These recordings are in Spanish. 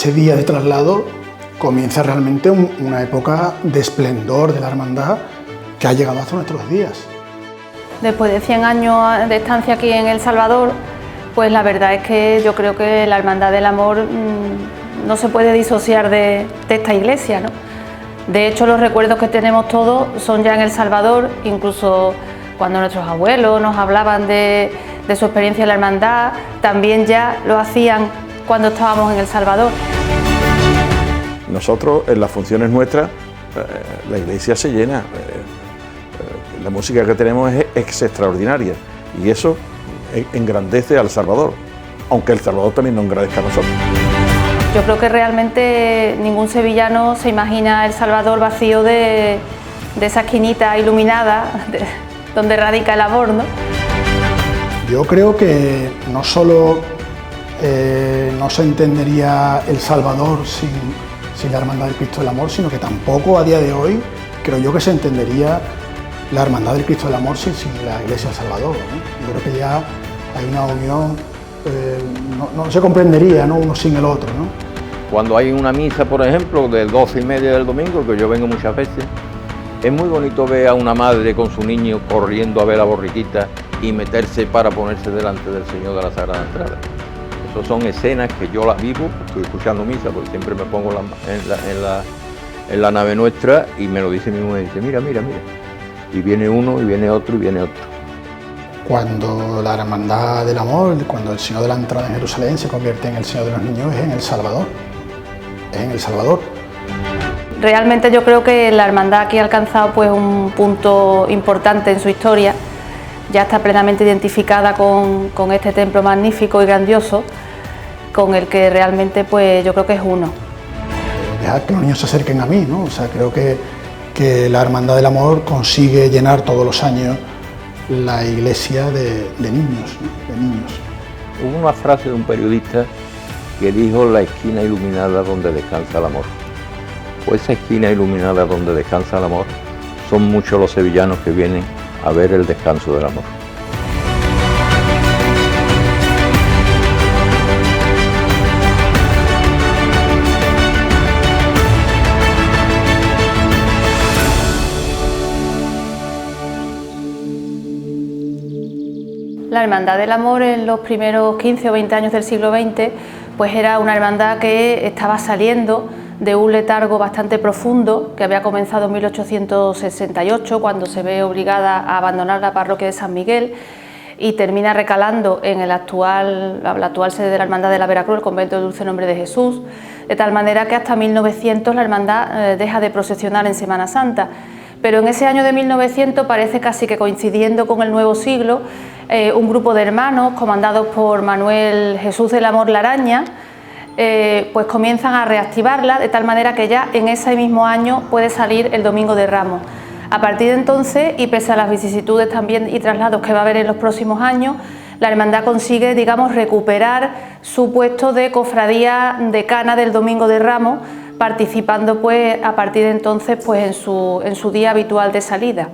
ese día de traslado comienza realmente una época de esplendor de la hermandad que ha llegado hasta nuestros días. Después de 100 años de estancia aquí en El Salvador, pues la verdad es que yo creo que la Hermandad del Amor no se puede disociar de esta iglesia, ¿no? De hecho, los recuerdos que tenemos todos son ya en El Salvador, incluso cuando nuestros abuelos nos hablaban de su experiencia en la hermandad, también ya lo hacían cuando estábamos en El Salvador. Nosotros, en las funciones nuestras, la iglesia se llena. La música que tenemos es extraordinaria y eso engrandece al Salvador, aunque El Salvador también nos engrandezca a nosotros. Yo creo que realmente ningún sevillano se imagina El Salvador vacío de esa esquinita iluminada donde radica el amor, ¿no? Yo creo que no solo no se entendería El Salvador sin la Hermandad del Cristo del Amor, sino que tampoco a día de hoy creo yo que se entendería la Hermandad del Cristo del Amor sin la Iglesia del Salvador, ¿no? Yo creo que ya hay una unión, no se comprendería, ¿no?, uno sin el otro, ¿no? Cuando hay una misa, por ejemplo, de 12:30 del domingo, que yo vengo muchas veces, es muy bonito ver a una madre con su niño corriendo a ver la borriquita y meterse para ponerse delante del Señor de la Sagrada Entrada. Esas son escenas que yo las vivo, estoy escuchando misa, porque siempre me pongo en la nave nuestra y me lo dice mi mujer, dice, mira, mira, mira. Y viene uno, y viene otro, y viene otro. Cuando la Hermandad del Amor, cuando el Señor de la Entrada en Jerusalén se convierte en el Señor de los Niños, es en El Salvador. Es en El Salvador. Realmente yo creo que la hermandad aquí ha alcanzado pues un punto importante en su historia. Ya está plenamente identificada con este templo magnífico y grandioso, con el que realmente pues yo creo que es uno. Dejar que los niños se acerquen a mí, ¿no? O sea, creo que la Hermandad del Amor consigue llenar todos los años la iglesia de niños, ¿no?, de niños. Hubo una frase de un periodista que dijo la esquina iluminada donde descansa el amor. Pues esa esquina iluminada donde descansa el amor son muchos los sevillanos que vienen a ver el descanso del amor. La Hermandad del Amor en los primeros 15 o 20 años del siglo XX pues era una hermandad que estaba saliendo de un letargo bastante profundo que había comenzado en 1868, cuando se ve obligada a abandonar la parroquia de San Miguel y termina recalando en la actual sede de la Hermandad de la Veracruz, el convento del Dulce Nombre de Jesús, de tal manera que hasta 1900 la hermandad deja de procesionar en Semana Santa. Pero en ese año de 1900, parece casi que coincidiendo con el nuevo siglo, un grupo de hermanos comandados por Manuel Jesús del Amor Laraña, pues comienzan a reactivarla de tal manera que ya en ese mismo año puede salir el Domingo de Ramos. A partir de entonces, y pese a las vicisitudes también y traslados que va a haber en los próximos años, la hermandad consigue, digamos, recuperar su puesto de cofradía decana del Domingo de Ramos, participando pues a partir de entonces pues en su día habitual de salida.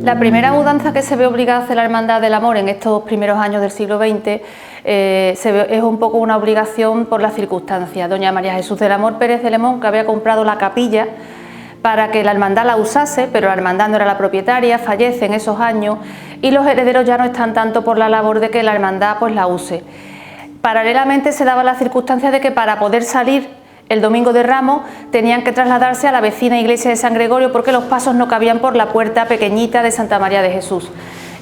La primera mudanza que se ve obligada a hacer la Hermandad del Amor en estos primeros años del siglo XX es un poco una obligación por las circunstancias. Doña María Jesús del Amor Pérez de Lemón, que había comprado la capilla para que la hermandad la usase, pero la hermandad no era la propietaria, fallece en esos años y los herederos ya no están tanto por la labor de que la hermandad pues la use. Paralelamente se daba la circunstancia de que para poder salir el Domingo de Ramos tenían que trasladarse a la vecina iglesia de San Gregorio porque los pasos no cabían por la puerta pequeñita de Santa María de Jesús.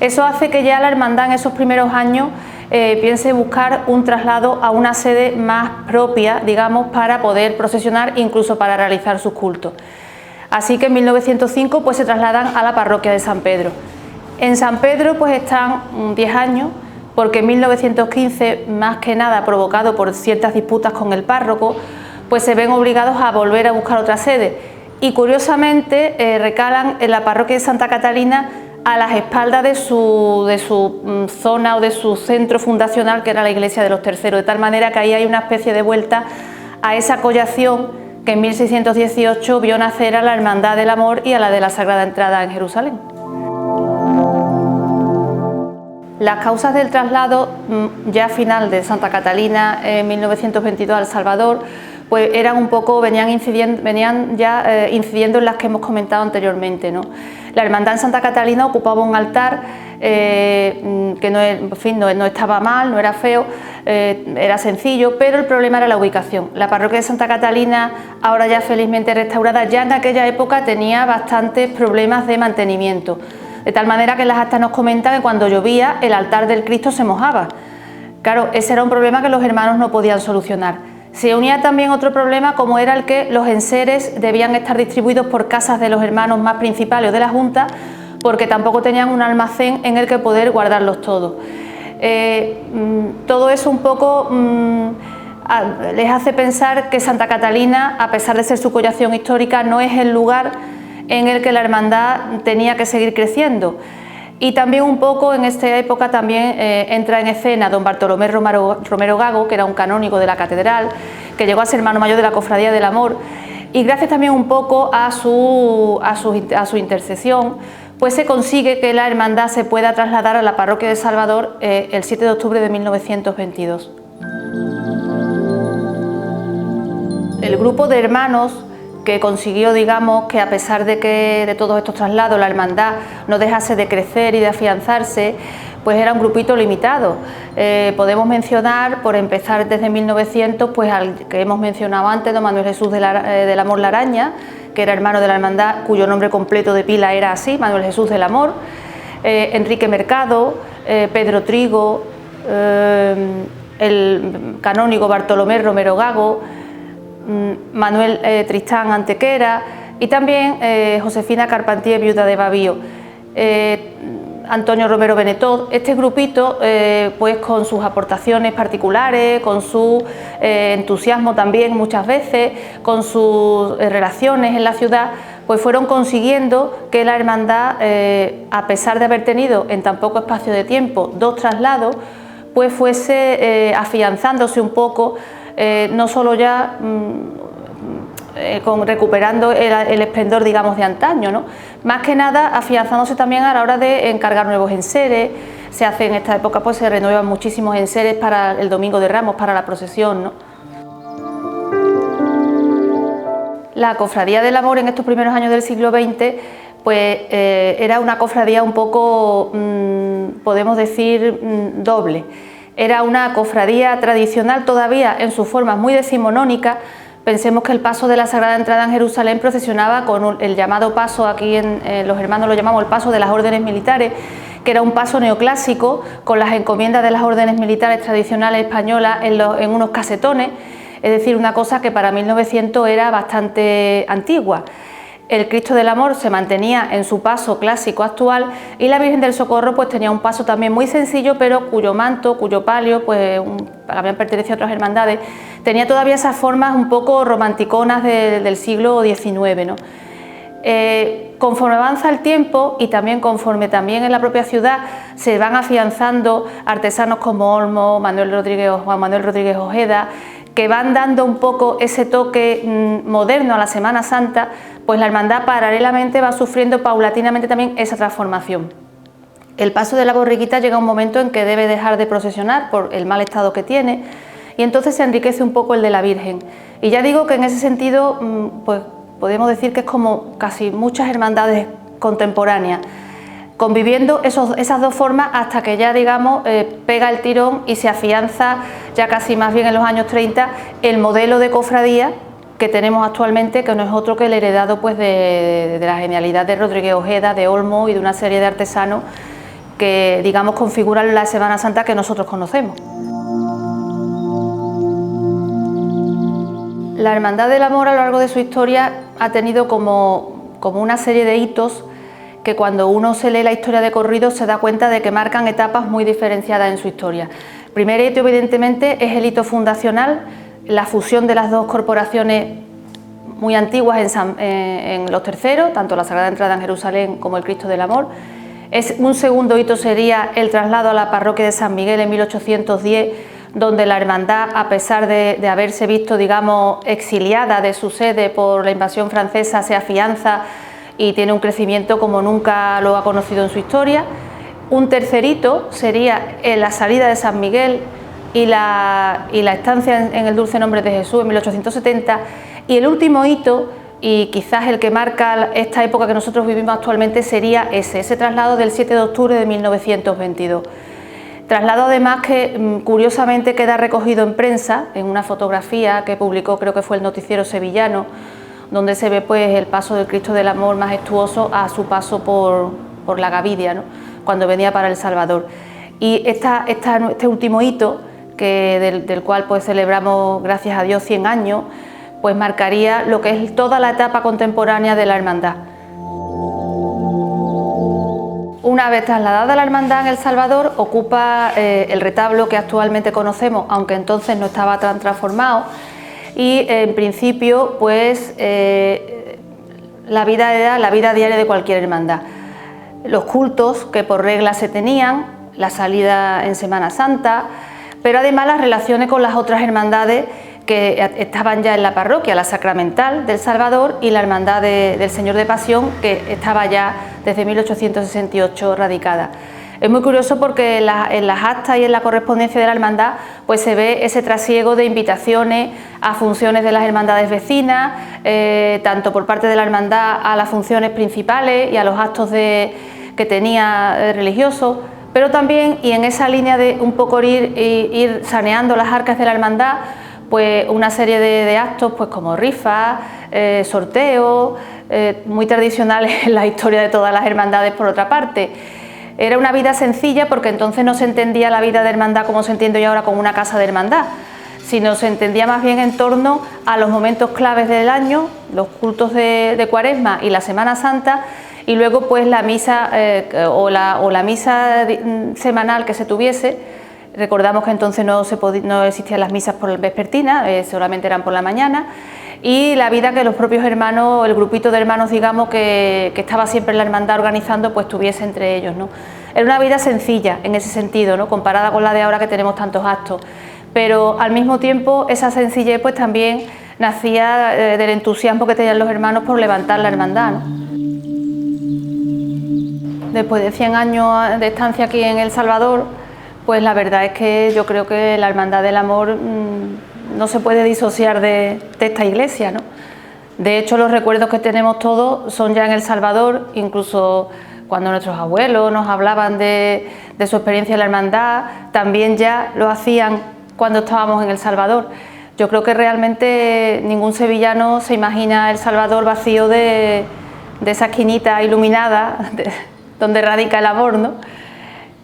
Eso hace que ya la hermandad en esos primeros años piense buscar un traslado a una sede más propia, digamos, para poder procesionar, incluso para realizar sus cultos. Así que en 1905 pues se trasladan a la parroquia de San Pedro. En San Pedro pues están 10 años, porque en 1915, más que nada provocado por ciertas disputas con el párroco, pues se ven obligados a volver a buscar otra sede y curiosamente recalan en la parroquia de Santa Catalina a las espaldas de su zona o de su centro fundacional, que era la iglesia de los Terceros, de tal manera que ahí hay una especie de vuelta a esa collación que en 1618 vio nacer a la Hermandad del Amor y a la de la Sagrada Entrada en Jerusalén. Las causas del traslado ya final de Santa Catalina en 1922 a El Salvador, pues eran un poco, venían ya incidiendo en las que hemos comentado anteriormente, ¿no? La hermandad en Santa Catalina ocupaba un altar que no estaba mal, no era feo, era sencillo, pero el problema era la ubicación. La parroquia de Santa Catalina, ahora ya felizmente restaurada, ya en aquella época tenía bastantes problemas de mantenimiento, de tal manera que en las actas nos comentan que cuando llovía el altar del Cristo se mojaba. Claro, ese era un problema que los hermanos no podían solucionar. Se unía también otro problema, como era el que los enseres debían estar distribuidos por casas de los hermanos más principales o de la Junta, porque tampoco tenían un almacén en el que poder guardarlos todos. Todo eso un poco les hace pensar que Santa Catalina, a pesar de ser su collación histórica, no es el lugar en el que la hermandad tenía que seguir creciendo. Y también un poco en esta época también entra en escena don Bartolomé Romero Gago, que era un canónigo de la catedral, que llegó a ser hermano mayor de la Cofradía del Amor, y gracias también un poco a su intercesión, pues se consigue que la hermandad se pueda trasladar a la parroquia de Salvador el 7 de octubre de 1922. El grupo de hermanos que consiguió, digamos, que a pesar de todos estos traslados la hermandad no dejase de crecer y de afianzarse, pues era un grupito limitado. Podemos mencionar, por empezar desde 1900, pues al que hemos mencionado antes, don Manuel Jesús del Amor Laraña, que era hermano de la hermandad, cuyo nombre completo de pila era así, Manuel Jesús del Amor, Enrique Mercado, Pedro Trigo, el canónigo Bartolomé Romero Gago, Manuel Tristán Antequera y también Josefina Carpentier, viuda de Bavío, Antonio Romero Benetot. Este grupito, pues con sus aportaciones particulares, con su entusiasmo también muchas veces, con sus relaciones en la ciudad, pues fueron consiguiendo que la hermandad, a pesar de haber tenido en tan poco espacio de tiempo 2 traslados, pues fuese afianzándose un poco, no solo ya recuperando el esplendor, digamos, de antaño, ¿no? Más que nada afianzándose también a la hora de encargar nuevos enseres. Se hace en esta época, pues se renuevan muchísimos enseres para el Domingo de Ramos, para la procesión, ¿no? La Cofradía del Amor en estos primeros años del siglo XX, pues era una cofradía un poco, podemos decir, doble. Era una cofradía tradicional todavía en sus formas muy decimonónicas. Pensemos que el paso de la Sagrada Entrada en Jerusalén procesionaba con el llamado paso, aquí los hermanos lo llamamos el paso de las órdenes militares, que era un paso neoclásico con las encomiendas de las órdenes militares tradicionales españolas en unos casetones, es decir, una cosa que para 1900 era bastante antigua. El Cristo del Amor se mantenía en su paso clásico actual y la Virgen del Socorro pues tenía un paso también muy sencillo, pero cuyo manto, cuyo palio, pues habían pertenecido a otras hermandades, tenía todavía esas formas un poco romanticonas del siglo XIX, ¿no? Conforme avanza el tiempo y también conforme también en la propia ciudad se van afianzando artesanos como Olmo, Juan Manuel Rodríguez Ojeda, que van dando un poco ese toque moderno a la Semana Santa, pues la hermandad paralelamente va sufriendo paulatinamente también esa transformación. El paso de la borriquita llega a un momento en que debe dejar de procesionar por el mal estado que tiene y entonces se enriquece un poco el de la Virgen. Y ya digo que en ese sentido, pues podemos decir que es como casi muchas hermandades contemporáneas, conviviendo esas dos formas hasta que ya, digamos, pega el tirón y se afianza ya casi más bien en los años 30 el modelo de cofradía que tenemos actualmente, que no es otro que el heredado pues de la genialidad de Rodríguez Ojeda, de Olmo y de una serie de artesanos que, digamos, configuran la Semana Santa que nosotros conocemos. La Hermandad del Amor a lo largo de su historia ha tenido como una serie de hitos que cuando uno se lee la historia de corrido se da cuenta de que marcan etapas muy diferenciadas en su historia. El primer hito, evidentemente, es el hito fundacional, la fusión de las dos corporaciones muy antiguas en los terceros, tanto la Sagrada Entrada en Jerusalén como el Cristo del Amor. Un segundo hito sería el traslado a la parroquia de San Miguel en 1810, donde la hermandad, a pesar de haberse visto, digamos, exiliada de su sede por la invasión francesa, se afianza y tiene un crecimiento como nunca lo ha conocido en su historia. Un tercer hito sería la salida de San Miguel y la estancia en el Dulce Nombre de Jesús en 1870, y el último hito, y quizás el que marca esta época que nosotros vivimos actualmente, sería ese traslado del 7 de octubre de 1922. Traslado además que curiosamente queda recogido en prensa, en una fotografía que publicó, creo que fue el Noticiero Sevillano, donde se ve pues el paso del Cristo del Amor majestuoso a su paso por la Gavidia, ¿no?, cuando venía para El Salvador. Y este último hito, del cual pues celebramos, gracias a Dios, 100 años, pues marcaría lo que es toda la etapa contemporánea de la hermandad. Una vez trasladada la hermandad en El Salvador, ocupa el retablo que actualmente conocemos, aunque entonces no estaba tan transformado, y en principio pues la vida era la vida diaria de cualquier hermandad. Los cultos que por regla se tenían, la salida en Semana Santa, pero además las relaciones con las otras hermandades que estaban ya en la parroquia, la Sacramental del Salvador y la Hermandad del Señor de Pasión, que estaba ya desde 1868 radicada. Es muy curioso porque en las actas y en la correspondencia de la hermandad pues se ve ese trasiego de invitaciones a funciones de las hermandades vecinas, tanto por parte de la hermandad a las funciones principales y a los actos que tenía religiosos, pero también, y en esa línea de un poco ir saneando las arcas de la hermandad, pues una serie de actos pues como rifas, sorteos, muy tradicionales en la historia de todas las hermandades por otra parte. Era una vida sencilla porque entonces no se entendía la vida de hermandad como se entiende hoy ahora con una casa de hermandad, sino se entendía más bien en torno a los momentos claves del año, los cultos de Cuaresma y la Semana Santa, y luego pues la misa o la misa semanal que se tuviese. Recordamos que entonces no existían las misas por vespertina, solamente eran por la mañana, y la vida que los propios hermanos, el grupito de hermanos, digamos, que estaba siempre en la hermandad organizando, pues tuviese entre ellos, ¿no? Era una vida sencilla en ese sentido, ¿no?, comparada con la de ahora que tenemos tantos actos, pero al mismo tiempo esa sencillez pues también nacía del entusiasmo que tenían los hermanos por levantar la hermandad, ¿no? Después de 100 años de estancia aquí en El Salvador, pues la verdad es que yo creo que la Hermandad del Amor no se puede disociar de esta iglesia, ¿no? De hecho, los recuerdos que tenemos todos son ya en El Salvador, incluso cuando nuestros abuelos nos hablaban de su experiencia en la hermandad, también ya lo hacían cuando estábamos en El Salvador. Yo creo que realmente ningún sevillano se imagina El Salvador vacío de esa esquinita iluminada donde radica el amor, ¿no?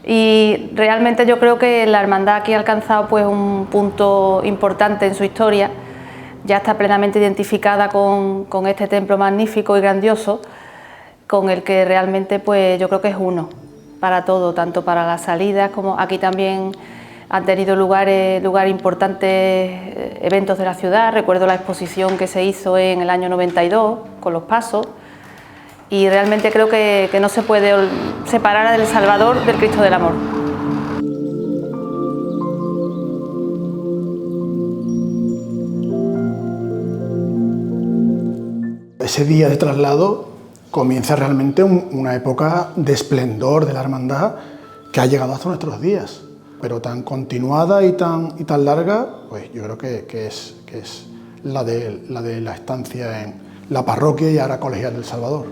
Y realmente yo creo que la hermandad aquí ha alcanzado pues un punto importante en su historia, ya está plenamente identificada con este templo magnífico y grandioso, con el que realmente pues yo creo que es uno para todo, tanto para las salidas como aquí también han tenido lugar importantes eventos de la ciudad. Recuerdo la exposición que se hizo en el año 92 con los pasos, y realmente creo que no se puede separar a El Salvador del Cristo del Amor. Ese día de traslado comienza realmente una época de esplendor de la hermandad que ha llegado hasta nuestros días, pero tan continuada y tan larga, pues yo creo que es la de la estancia en la parroquia y ahora colegial del Salvador.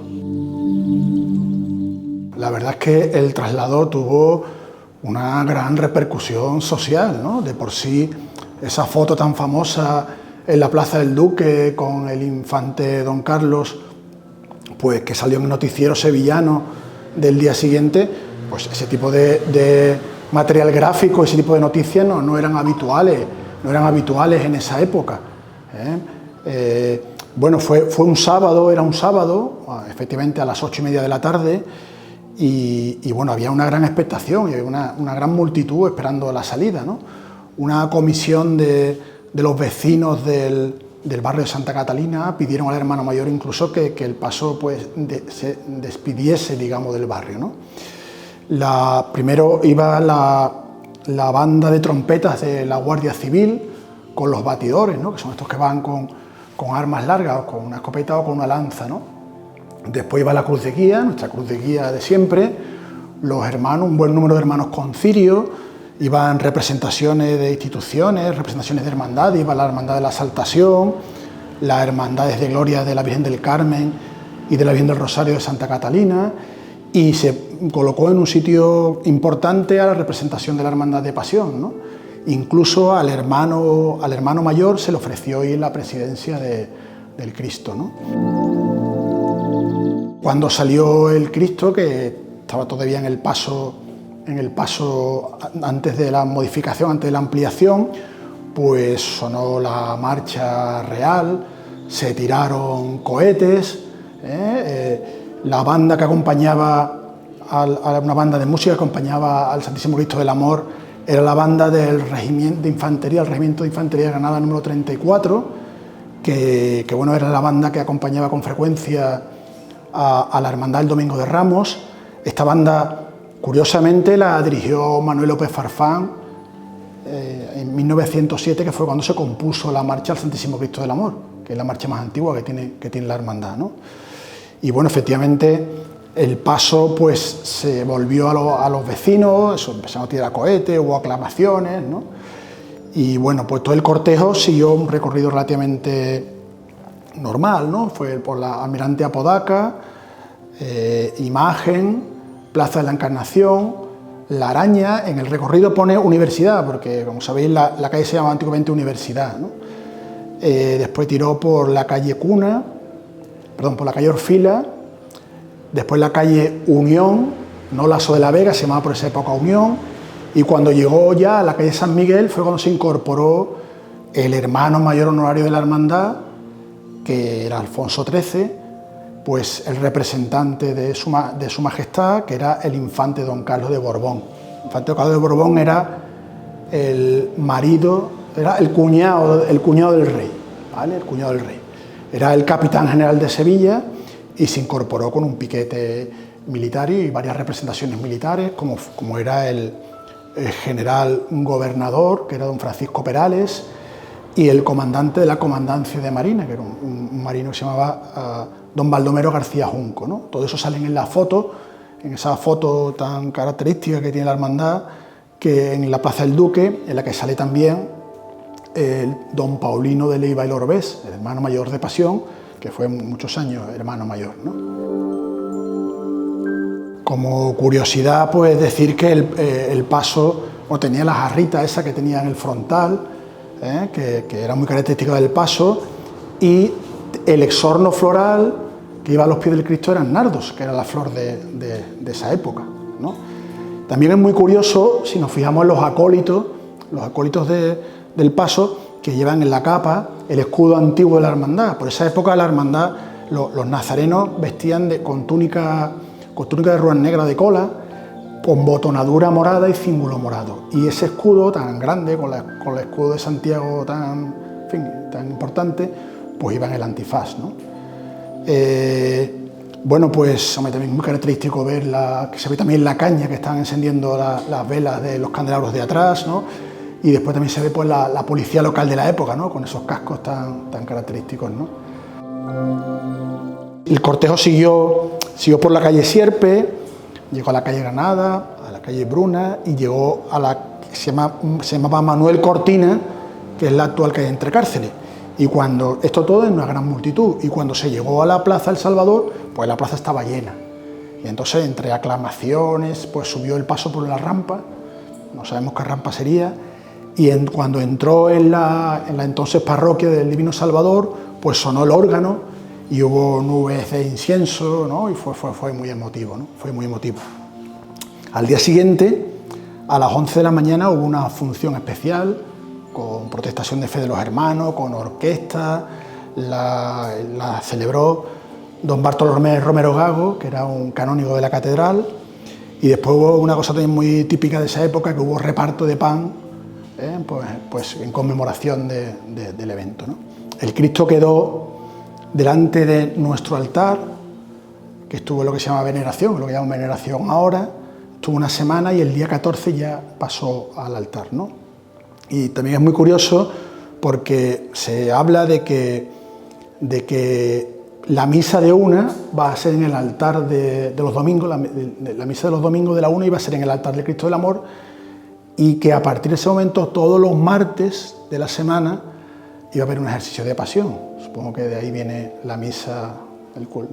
La verdad es que el traslado tuvo una gran repercusión social, ¿no? De por sí, esa foto tan famosa en la Plaza del Duque con el infante Don Carlos, pues que salió en el noticiero sevillano del día siguiente, pues ese tipo de material gráfico, ese tipo de noticias no eran habituales en esa época, ¿eh? Bueno, era un sábado, efectivamente a las 8:30 de la tarde, y bueno, había una gran expectación, y había una gran multitud esperando la salida, ¿no? Una comisión de los vecinos del barrio de Santa Catalina pidieron al hermano mayor incluso que el paso pues se despidiese, digamos, del barrio, ¿no? Primero iba la banda de trompetas de la Guardia Civil con los batidores, ¿no?, que son estos que van con armas largas, o con una escopeta o con una lanza, ¿no? Después iba la cruz de guía, nuestra cruz de guía de siempre, los hermanos, un buen número de hermanos con cirio, iban representaciones de instituciones, representaciones de hermandad, iba la Hermandad de la Exaltación, las Hermandades de Gloria de la Virgen del Carmen y de la Virgen del Rosario de Santa Catalina, y se colocó en un sitio importante a la representación de la Hermandad de Pasión, ¿no? Incluso al hermano mayor se le ofreció ir la presidencia del Cristo, ¿no? Cuando salió el Cristo, que estaba todavía en el paso antes de la modificación, antes de la ampliación, pues sonó la marcha real, se tiraron cohetes, la banda que acompañaba, una banda de música que acompañaba al Santísimo Cristo del Amor, era la banda del Regimiento de Infantería, el Regimiento de Infantería de Granada número 34, que bueno, era la banda que acompañaba con frecuencia a la Hermandad del Domingo de Ramos. Esta banda, curiosamente, la dirigió Manuel López Farfán en 1907, que fue cuando se compuso la marcha al Santísimo Cristo del Amor, que es la marcha más antigua que tiene la hermandad, ¿no? Y bueno, efectivamente, el paso pues se volvió a los vecinos, eso, empezaron a tirar cohetes, hubo aclamaciones, ¿no? Y bueno, pues todo el cortejo siguió un recorrido relativamente normal, ¿no? Fue por la Almirante Apodaca, Imagen, Plaza de la Encarnación, La Araña. En el recorrido pone Universidad, porque como sabéis la calle se llamaba antiguamente Universidad, ¿no? Después tiró por la calle por la calle Orfila, después la calle Unión, no Lasso de la Vega, se llamaba por esa época Unión, y cuando llegó ya a la calle San Miguel fue cuando se incorporó el hermano mayor honorario de la hermandad, que era Alfonso XIII, pues el representante de su majestad, que era el infante don Carlos de Borbón. El infante don Carlos de Borbón era el marido, era el cuñado del rey, ¿vale? El cuñado del rey. Era el capitán general de Sevilla y se incorporó con un piquete militar y varias representaciones militares, como era el general gobernador, que era don Francisco Perales, y el comandante de la Comandancia de Marina, que era un marino que se llamaba don Baldomero García Junco, ¿no? Todo eso salen en la foto, en esa foto tan característica que tiene la hermandad, que en la Plaza del Duque, en la que sale también el don Paulino de Leiva y Lorbés, el hermano mayor de Pasión, que fue muchos años hermano mayor, ¿no? Como curiosidad, pues decir que el paso tenía la jarrita esa que tenía en el frontal, que era muy característica del paso, y el exorno floral que iba a los pies del Cristo eran nardos, que era la flor de esa época, ¿no? También es muy curioso, si nos fijamos en los acólitos del paso, que llevan en la capa el escudo antiguo de la hermandad. Por esa época la hermandad, los nazarenos vestían con túnica de ruan negra de cola, con botonadura morada y cíngulo morado. Y ese escudo tan grande, con el escudo de Santiago tan importante, pues iba en el antifaz, ¿no? Bueno, pues también es muy característico ver que se ve también la caña que están encendiendo las velas de los candelabros de atrás, ¿no? Y después también se ve pues la policía local de la época, ¿no? Con esos cascos tan característicos, ¿no? El cortejo siguió por la calle Sierpe, llegó a la calle Granada, a la calle Bruna, y llegó a la que se llamaba Manuel Cortina, que es la actual calle Entre Cárceles. Y cuando, esto todo en una gran multitud, y cuando se llegó a la Plaza El Salvador, pues la plaza estaba llena. Y entonces, entre aclamaciones, pues subió el paso por la rampa, no sabemos qué rampa sería, y cuando entró en la entonces parroquia del Divino Salvador, pues sonó el órgano y hubo nubes de incienso, ¿no? Y fue muy emotivo, ¿no? Fue muy emotivo. Al día siguiente, a las 11 de la mañana, hubo una función especial con protestación de fe de los hermanos, con orquesta, la celebró don Bartolomé Romero Gago, que era un canónigo de la catedral, y después hubo una cosa también muy típica de esa época, que hubo reparto de pan, pues en conmemoración del evento, ¿no? El Cristo quedó delante de nuestro altar, que estuvo en lo que se llama veneración, lo que llamamos veneración ahora, estuvo una semana y el día 14 ya pasó al altar, ¿no? Y también es muy curioso porque se habla de que La misa de una va a ser en el altar de los domingos, la misa de los domingos de la una iba a ser en el altar del Cristo del Amor, y que a partir de ese momento, todos los martes de la semana, iba a haber un ejercicio de pasión. Supongo que de ahí viene la misa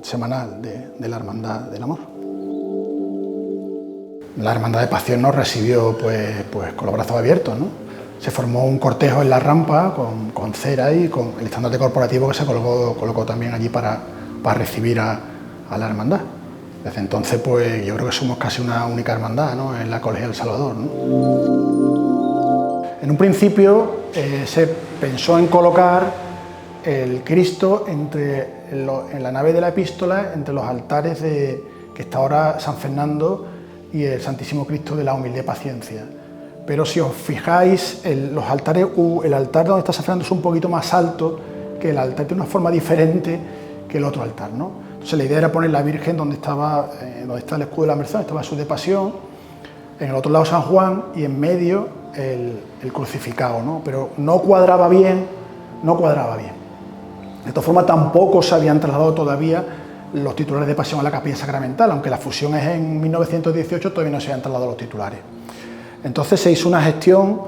semanal de la Hermandad del Amor. La Hermandad de Pasión nos recibió pues con los brazos abiertos, ¿no? Se formó un cortejo en la rampa con cera y con el estandarte corporativo que se colocó también allí para recibir a la hermandad. Desde entonces, pues yo creo que somos casi una única hermandad, ¿no?, en la Colegial del Salvador, ¿no? En un principio se pensó en colocar el Cristo en la nave de la Epístola, entre los altares que está ahora San Fernando y el Santísimo Cristo de la Humilde Paciencia. Pero si os fijáis, el altar donde está San Fernando es un poquito más alto que el altar, tiene una forma diferente que el otro altar, ¿no? Entonces la idea era poner la Virgen donde está el escudo de la Merced, estaba Jesús de Pasión, en el otro lado San Juan y en medio el crucificado, ¿no? Pero no cuadraba bien. De todas formas, tampoco se habían trasladado todavía los titulares de Pasión a la capilla sacramental, aunque la fusión es en 1918, todavía no se habían trasladado los titulares. Entonces se hizo una gestión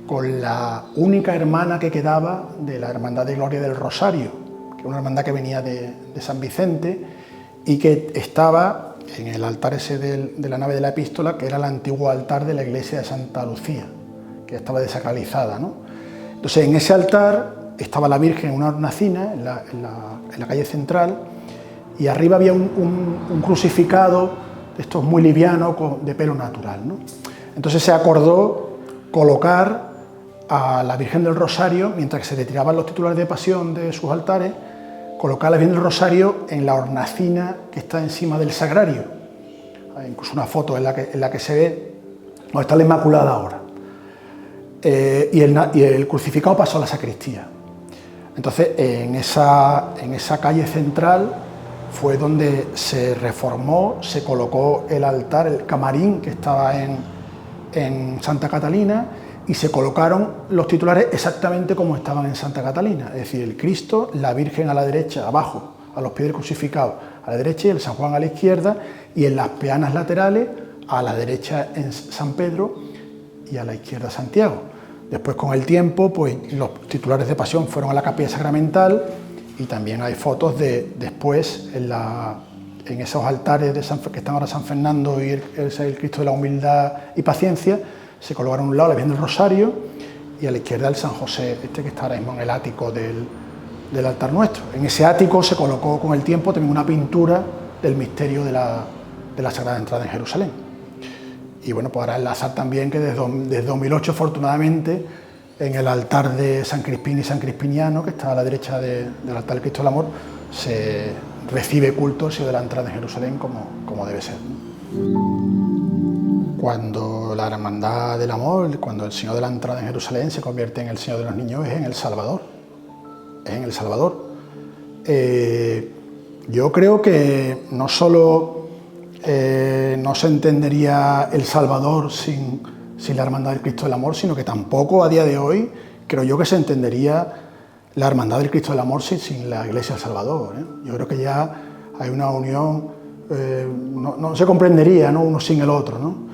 con la única hermana que quedaba de la Hermandad de Gloria del Rosario, que es una hermandad que venía de San Vicente y que estaba en el altar ese de la nave de la Epístola, que era el antiguo altar de la iglesia de Santa Lucía, que estaba desacralizada, ¿no? Entonces en ese altar estaba la Virgen en una hornacina en la calle central, y arriba había un crucificado de estos muy livianos de pelo natural, ¿no? Entonces se acordó colocar a la Virgen del Rosario, mientras que se retiraban los titulares de Pasión de sus altares, colocar a la Virgen del Rosario en la hornacina que está encima del sagrario. Hay incluso una foto en la que se ve donde está la Inmaculada ahora. Y el crucificado pasó a la sacristía. Entonces en esa calle central fue donde se reformó, se colocó el altar, el camarín que estaba en Santa Catalina, y se colocaron los titulares exactamente como estaban en Santa Catalina, es decir, el Cristo, la Virgen a la derecha, abajo, a los pies del crucificado, a la derecha, y el San Juan a la izquierda, y en las peanas laterales, a la derecha en San Pedro y a la izquierda Santiago. Después, con el tiempo, pues los titulares de Pasión fueron a la capilla sacramental, y también hay fotos de después en esos altares que están ahora San Fernando y el Cristo de la Humildad y Paciencia, se colocaron a un lado la Virgen del Rosario y a la izquierda el San José, que está ahora mismo en el ático del altar nuestro. En ese ático se colocó con el tiempo también una pintura del misterio de la Sagrada Entrada en Jerusalén. Y bueno, pues ahora enlazar también que desde 2008, afortunadamente, en el altar de San Crispín y San Crispiniano, que está a la derecha del altar del Cristo del Amor, se recibe culto el Señor de la Entrada en Jerusalén como debe ser, ¿no? Cuando la Hermandad del Amor, cuando el Señor de la Entrada en Jerusalén se convierte en el Señor de los Niños, es en El Salvador. Es en El Salvador. Yo creo que no solo no se entendería El Salvador sin la Hermandad del Cristo del Amor, sino que tampoco a día de hoy creo yo que se entendería la Hermandad del Cristo del Amor sin la Iglesia del Salvador, ¿eh? Yo creo que ya hay una unión, no se comprendería, ¿no?, uno sin el otro, ¿no?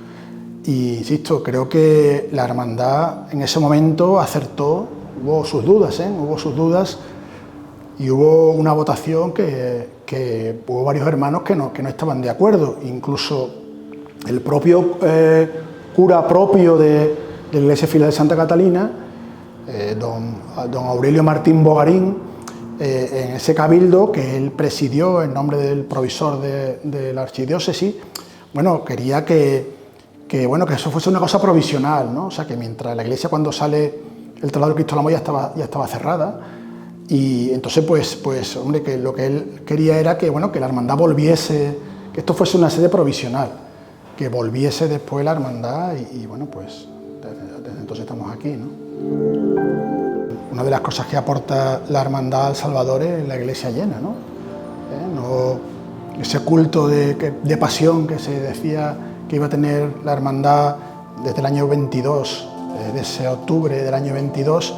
Y insisto, creo que la hermandad en ese momento acertó, hubo sus dudas, y hubo una votación que hubo varios hermanos que no estaban de acuerdo. Incluso el propio cura propio de la Iglesia Filial de Santa Catalina, don Aurelio Martín Bogarín, en ese cabildo que él presidió en nombre del provisor de la archidiócesis, bueno, quería que eso fuese una cosa provisional, ¿no? O sea, que mientras la iglesia, cuando sale el traslado del Cristo del Amor, ya estaba cerrada, y entonces pues hombre, que lo que él quería era que la hermandad volviese, que esto fuese una sede provisional, que volviese después la hermandad, y bueno, pues desde entonces estamos aquí, ¿no? Una de las cosas que aporta la hermandad al Salvador es la iglesia llena, ¿no? Ese culto de pasión que se decía que iba a tener la hermandad desde el año 22, desde ese octubre del año 22,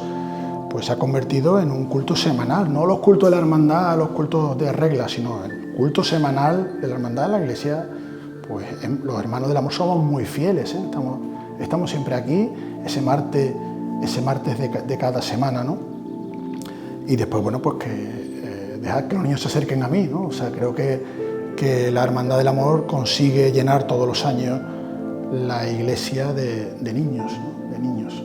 pues se ha convertido en un culto semanal, no los cultos de la hermandad, los cultos de regla, sino el culto semanal de la hermandad de la Iglesia. Pues los hermanos del amor somos muy fieles, ¿eh? Estamos siempre aquí, ese martes de cada semana, ¿no? Y después, bueno, pues que dejar que los niños se acerquen a mí, ¿no? O sea, creo que la Hermandad del Amor consigue llenar todos los años la iglesia de niños, ¿no? De niños.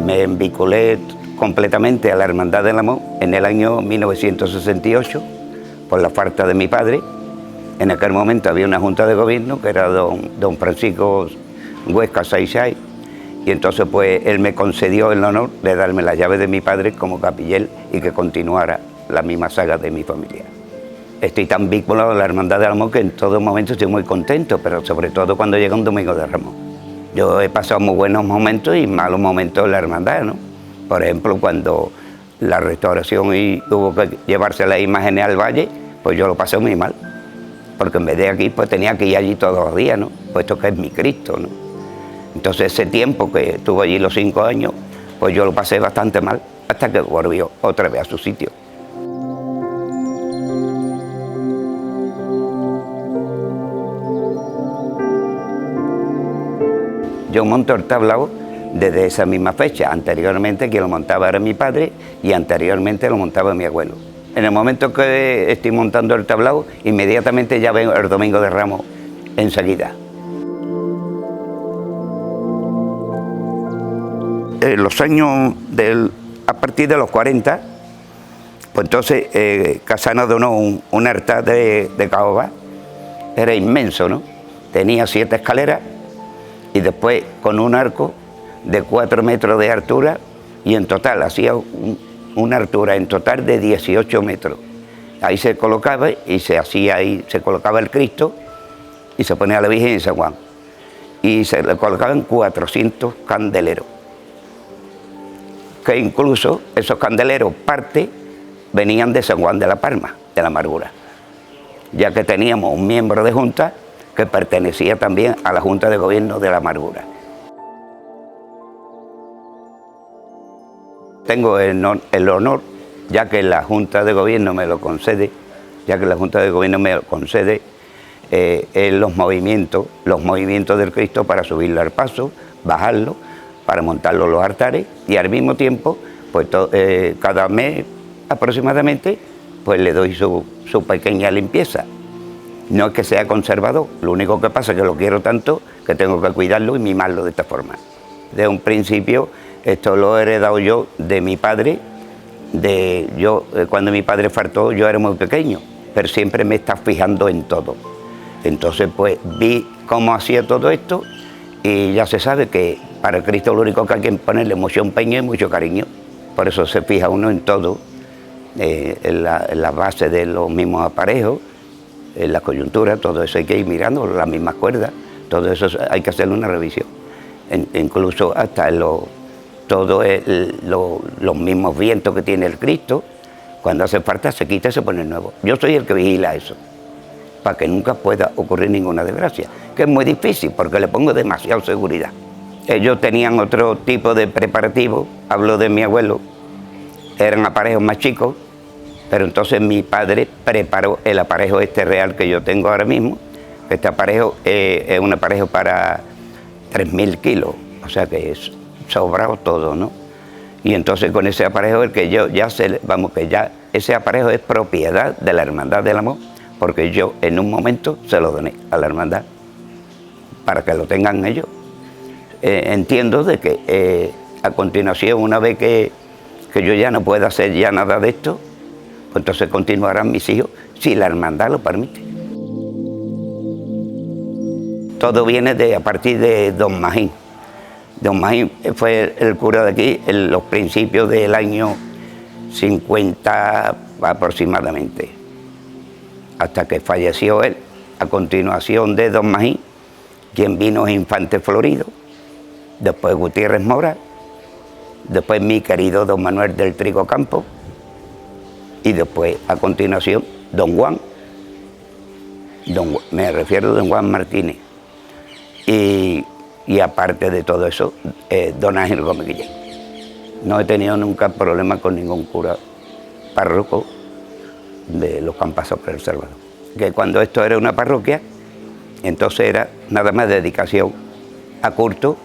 Me vinculé completamente a la Hermandad del Amor en el año 1968 por la falta de mi padre. En aquel momento había una junta de gobierno que era don Francisco Huesca Saisay, y entonces pues él me concedió el honor de darme la llave de mi padre como capillel y que continuara la misma saga de mi familia. Estoy tan vinculado a la Hermandad del Amor que en todo momento estoy muy contento, pero sobre todo cuando llega un Domingo de Ramos. Yo he pasado muy buenos momentos y malos momentos en la hermandad, ¿no? Por ejemplo, cuando la restauración y hubo que llevarse las imágenes al valle, pues yo lo pasé muy mal, porque en vez de aquí, pues tenía que ir allí todos los días, ¿no? Puesto que es mi Cristo, ¿no? Entonces ese tiempo que estuve allí los 5 años, pues yo lo pasé bastante mal, hasta que volvió otra vez a su sitio. Yo monto el tablao desde esa misma fecha. Anteriormente quien lo montaba era mi padre y anteriormente lo montaba mi abuelo. En el momento que estoy montando el tablao, inmediatamente ya veo el Domingo de Ramos enseguida. En los años a partir de los 40, pues entonces Casana donó un altar de caoba, era inmenso, ¿no? Tenía 7 escaleras y después con un arco de 4 metros de altura, y en total hacía una altura en total de 18 metros. Ahí se colocaba y se colocaba el Cristo y se ponía la Virgen en San Juan. Y se le colocaban 400 candeleros. Que incluso esos candeleros, parte, venían de San Juan de la Palma, de la Amargura, ya que teníamos un miembro de junta que pertenecía también a la Junta de Gobierno de la Amargura. Tengo el honor, ya que la Junta de Gobierno me lo concede, en los movimientos del Cristo para subirlo al paso, bajarlo, para montarlo en los altares, y al mismo tiempo, pues cada mes aproximadamente, pues le doy su pequeña limpieza. No es que sea conservador, lo único que pasa es que lo quiero tanto que tengo que cuidarlo y mimarlo de esta forma. De un principio, esto lo he heredado yo de mi padre. Cuando mi padre faltó, yo era muy pequeño, pero siempre me está fijando en todo. Entonces, pues vi cómo hacía todo esto y ya se sabe que para Cristo lo único que hay que ponerle mucho empeño y mucho cariño. Por eso se fija uno en todo, en la base de los mismos aparejos, en la coyuntura, todo eso hay que ir mirando, las mismas cuerdas, todo eso hay que hacerle una revisión. Incluso hasta los mismos vientos que tiene el Cristo, cuando hace falta se quita y se pone nuevo. Yo soy el que vigila eso, para que nunca pueda ocurrir ninguna desgracia, que es muy difícil porque le pongo demasiada seguridad. Ellos tenían otro tipo de preparativo, hablo de mi abuelo, eran aparejos más chicos, pero entonces mi padre preparó el aparejo este real que yo tengo ahora mismo. Este aparejo es un aparejo para 3.000 kilos, o sea que es sobrado todo, ¿no? Y entonces con ese aparejo ese aparejo es propiedad de la Hermandad del Amor, porque yo en un momento se lo doné a la hermandad para que lo tengan ellos. Entiendo de que a continuación, una vez que yo ya no pueda hacer ya nada de esto, pues entonces continuarán mis hijos si la hermandad lo permite. Todo viene a partir de don Magín. Don Magín fue el cura de aquí en los principios del año 50 aproximadamente, hasta que falleció él. A continuación de don Magín, quien vino es Infante Florido, después Gutiérrez Mora, después mi querido don Manuel del Trigo Campo, y después a continuación don Juan, me refiero a don Juan Martínez, y aparte de todo eso, don Ángel Gómez Guillén. No he tenido nunca problema con ningún cura párroco de los que han pasado por El Salvador. Que cuando esto era una parroquia, entonces era nada más dedicación a culto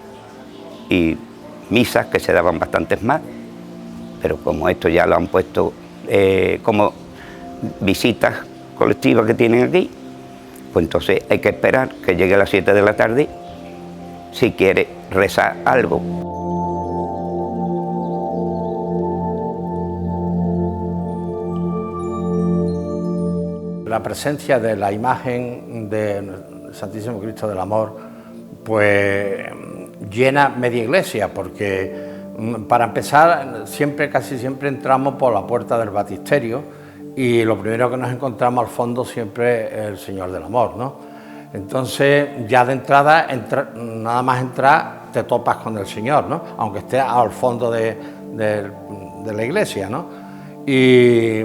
y misas, que se daban bastantes más, pero como esto ya lo han puesto como visitas colectivas que tienen aquí, pues entonces hay que esperar que llegue a las 7 de la tarde si quiere rezar algo. La presencia de la imagen del Santísimo Cristo del Amor pues llena media iglesia, porque para empezar casi siempre entramos por la puerta del baptisterio y lo primero que nos encontramos al fondo siempre es el Señor del Amor, ¿no? Entonces ya de entrada, nada más entrar te topas con el Señor, ¿no? Aunque esté al fondo de la iglesia, ¿no? Y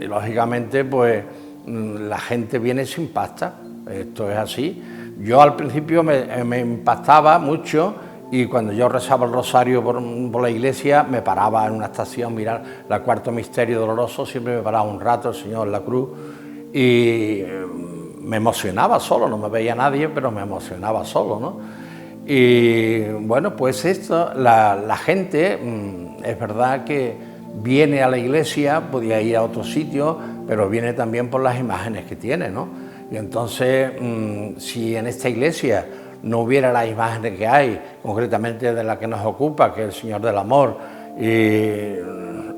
lógicamente pues la gente viene sin pasta, esto es así. Yo al principio me impactaba mucho y cuando yo rezaba el rosario por la iglesia me paraba en una estación, mirar el cuarto misterio doloroso, siempre me paraba un rato el Señor en la cruz y me emocionaba solo, no me veía nadie, pero me emocionaba solo, ¿no? Y bueno, pues esto, la gente, es verdad que viene a la iglesia, podía ir a otro sitio, pero viene también por las imágenes que tiene, ¿no? Y entonces, si en esta iglesia no hubiera las imágenes que hay, concretamente de la que nos ocupa, que es el Señor del Amor y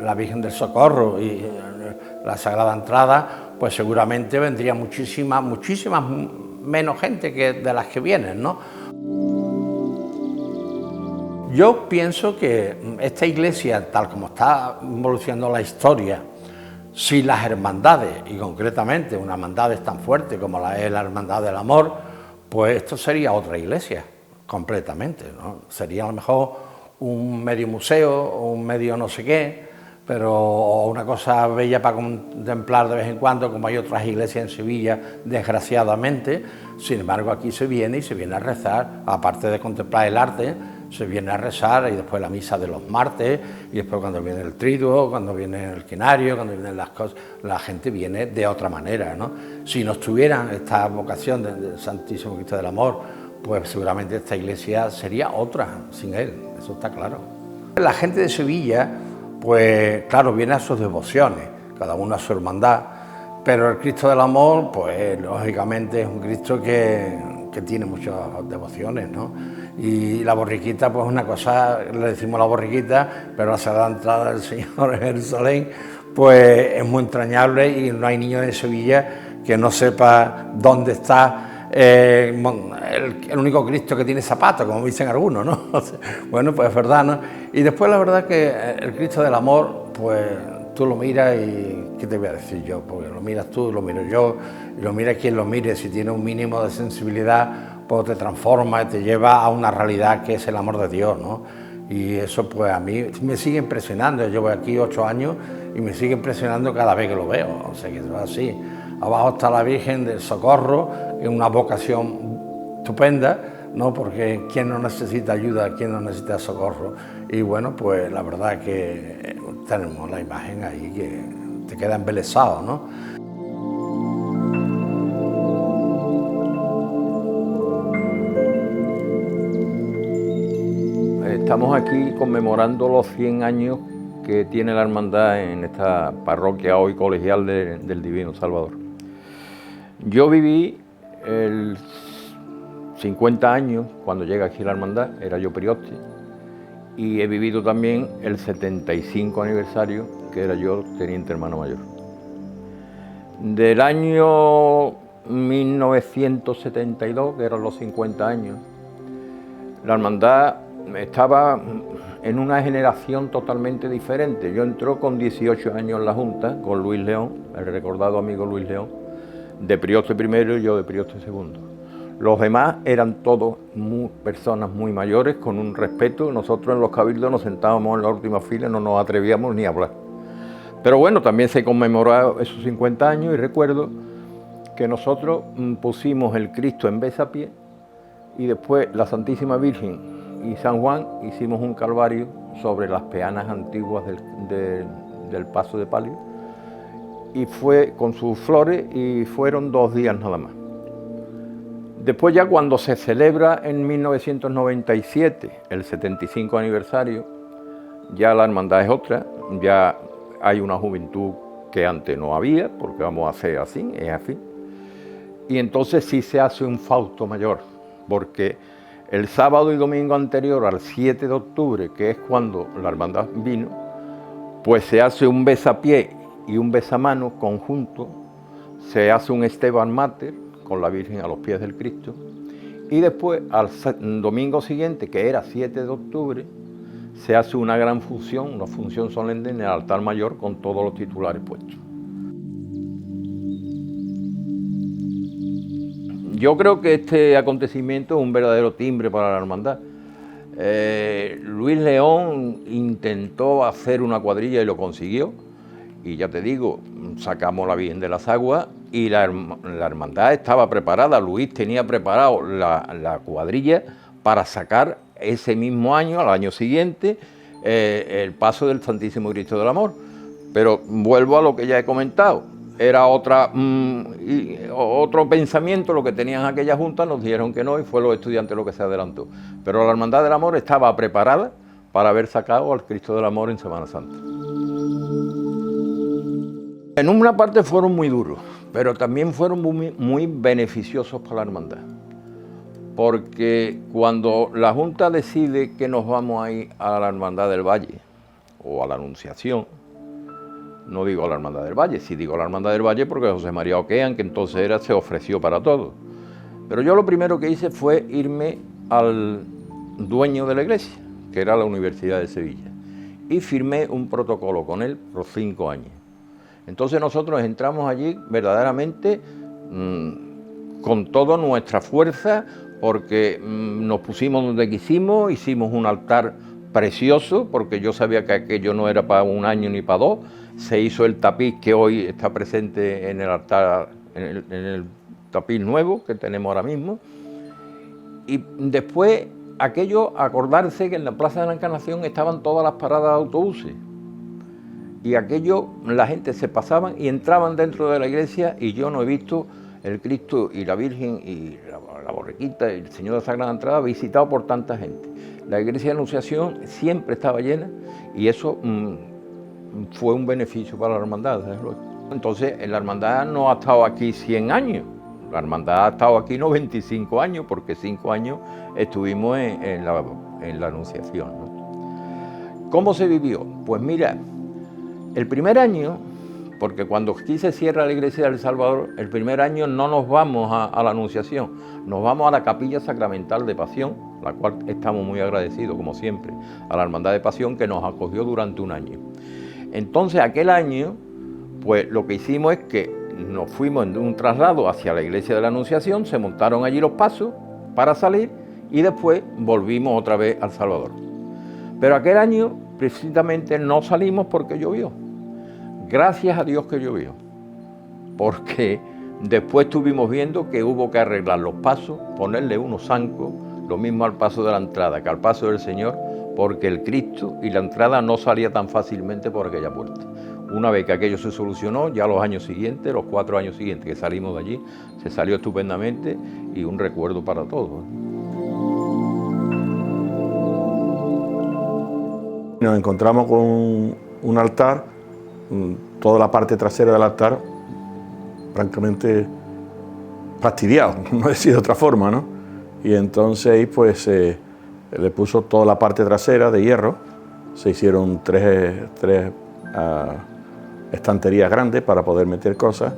la Virgen del Socorro y la Sagrada Entrada, pues seguramente vendría muchísimas menos gente que de las que vienen, ¿no? Yo pienso que esta iglesia, tal como está evolucionando la historia, si las hermandades, y concretamente una hermandad tan fuerte como la es la Hermandad del Amor, pues esto sería otra iglesia, completamente, ¿no? Sería a lo mejor un medio museo o un medio no sé qué, pero una cosa bella para contemplar de vez en cuando, como hay otras iglesias en Sevilla, desgraciadamente. Sin embargo, aquí se viene a rezar, aparte de contemplar el arte, se viene a rezar, y después la misa de los martes, y después cuando viene el triduo, cuando viene el quinario, cuando vienen las cosas, la gente viene de otra manera, ¿no? Si no estuviera esta vocación del Santísimo Cristo del Amor, pues seguramente esta iglesia sería otra sin él, eso está claro. La gente de Sevilla, pues claro, viene a sus devociones, cada uno a su hermandad, pero el Cristo del Amor, pues lógicamente es un Cristo que tiene muchas devociones, ¿no? Y la borriquita, pues una cosa, le decimos la borriquita, pero la Sagrada Entrada del Señor en Jerusalén, pues es muy entrañable y no hay niño de Sevilla que no sepa dónde está el único Cristo que tiene zapatos, como dicen algunos, ¿no? Bueno, pues es verdad, ¿no? Y después la verdad que el Cristo del Amor, pues tú lo miras y ¿qué te voy a decir yo? Porque lo miras tú, lo miro yo, y lo mira quien lo mire, si tiene un mínimo de sensibilidad, pues te transforma y te lleva a una realidad que es el amor de Dios, ¿no? Y eso pues a mí me sigue impresionando. Yo llevo aquí 8 años y me sigue impresionando cada vez que lo veo, o sea que es así. Abajo está la Virgen del Socorro, que es una vocación estupenda, ¿no? Porque ¿quién no necesita ayuda? ¿Quién no necesita socorro? Y bueno, pues la verdad que tenemos la imagen ahí que te queda embelesado, ¿no? Estamos aquí conmemorando los 100 años que tiene la hermandad en esta parroquia hoy colegial del Divino Salvador. Yo viví el 50 años cuando llega aquí la hermandad, era yo prioste, y he vivido también el 75 aniversario, que era yo teniente hermano mayor. Del año 1972, que eran los 50 años, la hermandad estaba en una generación totalmente diferente. Yo entré con 18 años en la Junta, con Luis León, el recordado amigo Luis León, de prioste primero y yo de prioste segundo. Los demás eran todos personas muy mayores, con un respeto. Nosotros en los cabildos nos sentábamos en la última fila, no nos atrevíamos ni a hablar. Pero bueno, también se conmemoró esos 50 años y recuerdo que nosotros pusimos el Cristo en besapié y después la Santísima Virgen y San Juan hicimos un calvario sobre las peanas antiguas del paso de palio, y fue con sus flores y fueron 2 días nada más. Después ya cuando se celebra en 1997 el 75 aniversario, ya la hermandad es otra, ya hay una juventud que antes no había, porque vamos a hacer así, es así. Y entonces sí se hace un fausto mayor, porque el sábado y domingo anterior al 7 de octubre, que es cuando la hermandad vino, pues se hace un besapié y un besamano conjunto, se hace un Esteban Mater con la Virgen a los pies del Cristo, y después al domingo siguiente, que era 7 de octubre, se hace una gran función, una función solemne en el altar mayor con todos los titulares puestos. Yo creo que este acontecimiento es un verdadero timbre para la hermandad. Luis León intentó hacer una cuadrilla y lo consiguió, y ya te digo, sacamos la Virgen de las Aguas y la hermandad estaba preparada. Luis tenía preparado la cuadrilla para sacar ese mismo año, al año siguiente, el paso del Santísimo Cristo del Amor. Pero vuelvo a lo que ya he comentado, era otro pensamiento lo que tenían aquella junta, nos dijeron que no y fue los estudiantes lo que se adelantó. Pero la Hermandad del Amor estaba preparada para haber sacado al Cristo del Amor en Semana Santa. En una parte fueron muy duros, pero también fueron muy beneficiosos para la hermandad. Porque cuando la Junta decide que nos vamos a ir a la Hermandad del Valle o a la Anunciación, no digo a la Hermandad del Valle, sí digo a la Hermandad del Valle porque José María Oquean, que entonces se ofreció para todo. Pero yo lo primero que hice fue irme al dueño de la iglesia, que era la Universidad de Sevilla, y firmé un protocolo con él por 5 años. Entonces nosotros entramos allí verdaderamente con toda nuestra fuerza, porque nos pusimos donde quisimos, hicimos un altar precioso, porque yo sabía que aquello no era para 1 año ni para 2, se hizo el tapiz que hoy está presente en el altar, en el tapiz nuevo que tenemos ahora mismo, y después aquello, acordarse que en la Plaza de la Encarnación estaban todas las paradas de autobuses, y aquello, la gente se pasaban y entraban dentro de la iglesia, y yo no he visto el Cristo y la Virgen y la borriquita y el Señor de la Sagrada Entrada visitado por tanta gente. La iglesia de Anunciación siempre estaba llena y eso fue un beneficio para la hermandad, desde luego. Entonces, la hermandad no ha estado aquí 100 años, la hermandad ha estado aquí 95 años, porque 5 años estuvimos en la Anunciación, ¿no? ¿Cómo se vivió? Pues mira, el primer año, porque cuando aquí se cierra la iglesia del Salvador, el primer año no nos vamos a la Anunciación, nos vamos a la Capilla Sacramental de Pasión, la cual estamos muy agradecidos, como siempre, a la Hermandad de Pasión, que nos acogió durante 1 año. Entonces, aquel año, pues lo que hicimos es que nos fuimos en un traslado hacia la iglesia de la Anunciación, se montaron allí los pasos para salir y después volvimos otra vez al Salvador. Pero aquel año, precisamente, no salimos porque llovió. Gracias a Dios que llovió, porque después estuvimos viendo que hubo que arreglar los pasos, ponerle unos zancos, lo mismo al paso de la entrada que al paso del Señor, porque el Cristo y la entrada no salía tan fácilmente por aquella puerta. Una vez que aquello se solucionó, ya los años siguientes, los 4 años siguientes que salimos de allí, se salió estupendamente y un recuerdo para todos. Nos encontramos con un altar, toda la parte trasera del altar, francamente fastidiado, no decir de otra forma, ¿no? Y entonces pues le puso toda la parte trasera de hierro, se hicieron tres estanterías grandes para poder meter cosas,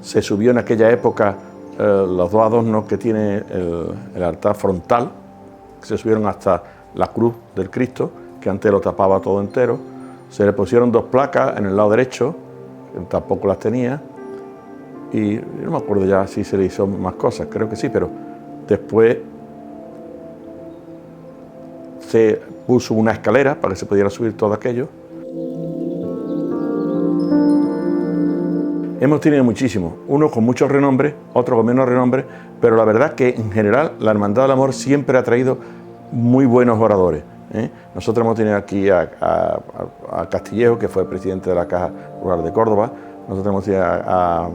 se subió en aquella época los 2 adornos que tiene el altar frontal, se subieron hasta la cruz del Cristo, que antes lo tapaba todo entero, se le pusieron 2 placas en el lado derecho, que tampoco las tenía, y no me acuerdo ya si se le hizo más cosas, creo que sí, pero después se puso una escalera para que se pudiera subir todo aquello. Hemos tenido muchísimos, unos con mucho renombre, otros con menos renombre, pero la verdad que en general la Hermandad del Amor siempre ha traído muy buenos oradores. Nosotros hemos tenido aquí a Castillejo, que fue presidente de la Caja Rural de Córdoba, nosotros hemos tenido a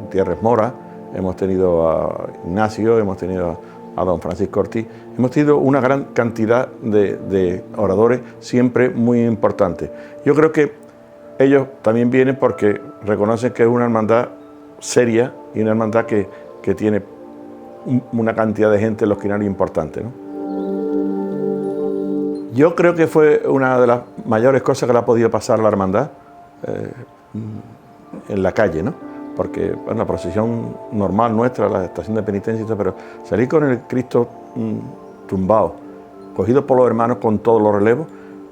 Gutiérrez Mora, hemos tenido a Ignacio, hemos tenido a don Francisco Ortiz, hemos tenido una gran cantidad de oradores siempre muy importantes. Yo creo que ellos también vienen porque reconocen que es una hermandad seria y una hermandad que tiene una cantidad de gente en los quinarios importante, ¿no? Yo creo que fue una de las mayores cosas que le ha podido pasar a la hermandad en la calle, ¿no? Porque en la procesión normal nuestra, la estación de penitencia, pero salir con el Cristo tumbado, cogido por los hermanos con todos los relevos.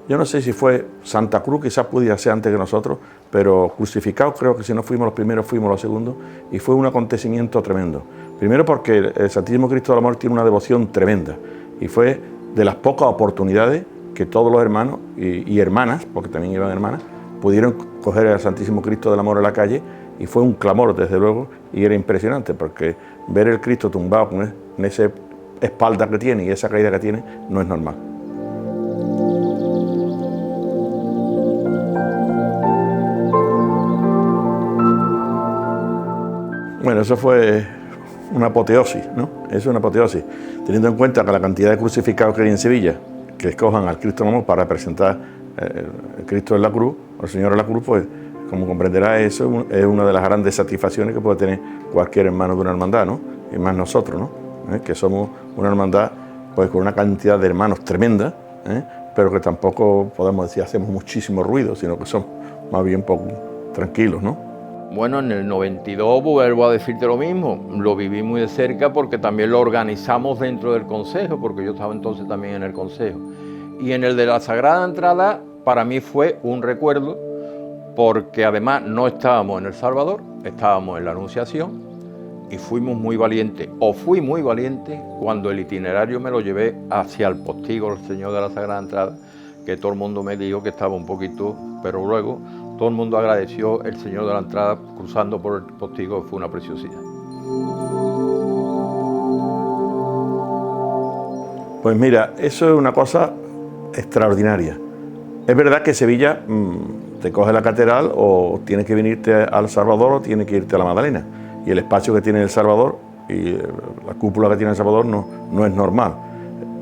Yo no sé si fue Santa Cruz, quizás pudiera ser antes que nosotros, pero crucificado creo que si no fuimos los primeros, fuimos los segundos, y fue un acontecimiento tremendo. Primero porque el Santísimo Cristo del Amor tiene una devoción tremenda, y fue de las pocas oportunidades que todos los hermanos y hermanas, porque también iban hermanas, pudieron coger al Santísimo Cristo del Amor en la calle, y fue un clamor, desde luego, y era impresionante, porque ver el Cristo tumbado con esa espalda que tiene y esa caída que tiene, no es normal. Bueno, eso fue una apoteosis, ¿no? Es una apoteosis, teniendo en cuenta que la cantidad de crucificados que hay en Sevilla, que escojan al Cristo del Amor para representar el Cristo en la cruz, o el Señor en la cruz, pues, como comprenderá, eso es una de las grandes satisfacciones que puede tener cualquier hermano de una hermandad, ¿no? Y más nosotros, ¿no? Que somos una hermandad, pues, con una cantidad de hermanos tremenda, pero que tampoco podemos decir hacemos muchísimo ruido, sino que somos más bien un poco tranquilos, ¿no? Bueno, en el 92 vuelvo a decirte lo mismo, lo viví muy de cerca porque también lo organizamos dentro del Consejo, porque yo estaba entonces también en el Consejo. Y en el de la Sagrada Entrada, para mí fue un recuerdo, porque además no estábamos en El Salvador, estábamos en la Anunciación, y fuimos muy valientes, o fui muy valiente, cuando el itinerario me lo llevé hacia el postigo del Señor de la Sagrada Entrada, que todo el mundo me dijo que estaba un poquito, pero luego todo el mundo agradeció el Señor de la Entrada cruzando por el postigo, fue una preciosidad. Pues mira, eso es una cosa extraordinaria. Es verdad que Sevilla te coge la catedral o tienes que venirte al Salvador o tienes que irte a la Magdalena. Y el espacio que tiene El Salvador y la cúpula que tiene El Salvador no es normal.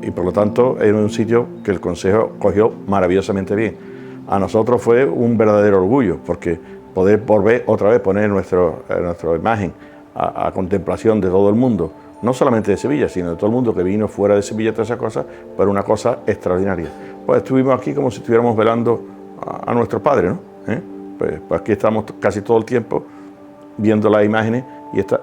Y por lo tanto es un sitio que el Consejo cogió maravillosamente bien. A nosotros fue un verdadero orgullo, porque poder volver otra vez poner nuestra imagen a contemplación de todo el mundo, no solamente de Sevilla, sino de todo el mundo que vino fuera de Sevilla, todas esas cosas, fue una cosa extraordinaria. Pues estuvimos aquí como si estuviéramos velando a nuestro Padre, ¿no? Pues aquí estamos casi todo el tiempo viendo las imágenes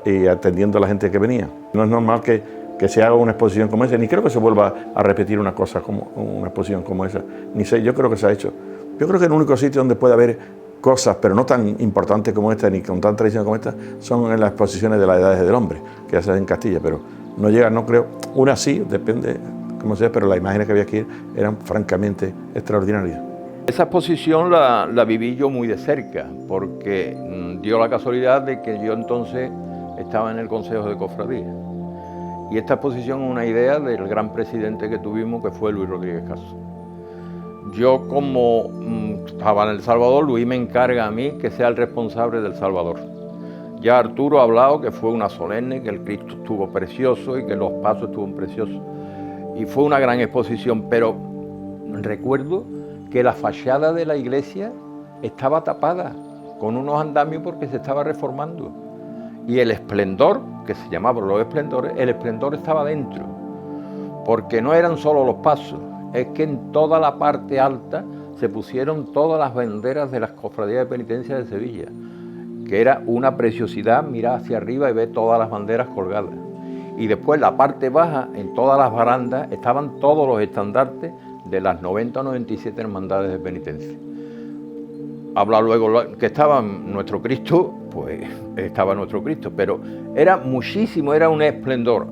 y atendiendo a la gente que venía. No es normal que se haga una exposición como esa, ni creo que se vuelva a repetir una exposición como esa, yo creo que se ha hecho. Yo creo que el único sitio donde puede haber cosas, pero no tan importantes como esta, ni con tanta tradición como esta, son en las exposiciones de las edades del hombre, que hacen en Castilla, pero no llegan, no creo. Una sí, depende, como sea, pero las imágenes que había aquí eran francamente extraordinarias. Esa exposición la viví yo muy de cerca, porque dio la casualidad de que yo entonces estaba en el Consejo de Cofradía. Y esta exposición es una idea del gran presidente que tuvimos, que fue Luis Rodríguez Caso. Yo, como estaba en El Salvador, Luis me encarga a mí que sea el responsable del Salvador. Ya Arturo ha hablado que fue una solemne, que el Cristo estuvo precioso y que los pasos estuvieron preciosos. Y fue una gran exposición, pero recuerdo que la fachada de la iglesia estaba tapada con unos andamios porque se estaba reformando. Y el esplendor, que se llamaba los esplendores, el esplendor estaba dentro, porque no eran solo los pasos, es que en toda la parte alta se pusieron todas las banderas de las cofradías de penitencia de Sevilla, que era una preciosidad mirar hacia arriba y ver todas las banderas colgadas. Y después la parte baja, en todas las barandas, estaban todos los estandartes de las 90 o 97 hermandades de penitencia. Habla luego que estaba nuestro Cristo, pues estaba nuestro Cristo, pero era muchísimo, era un esplendor.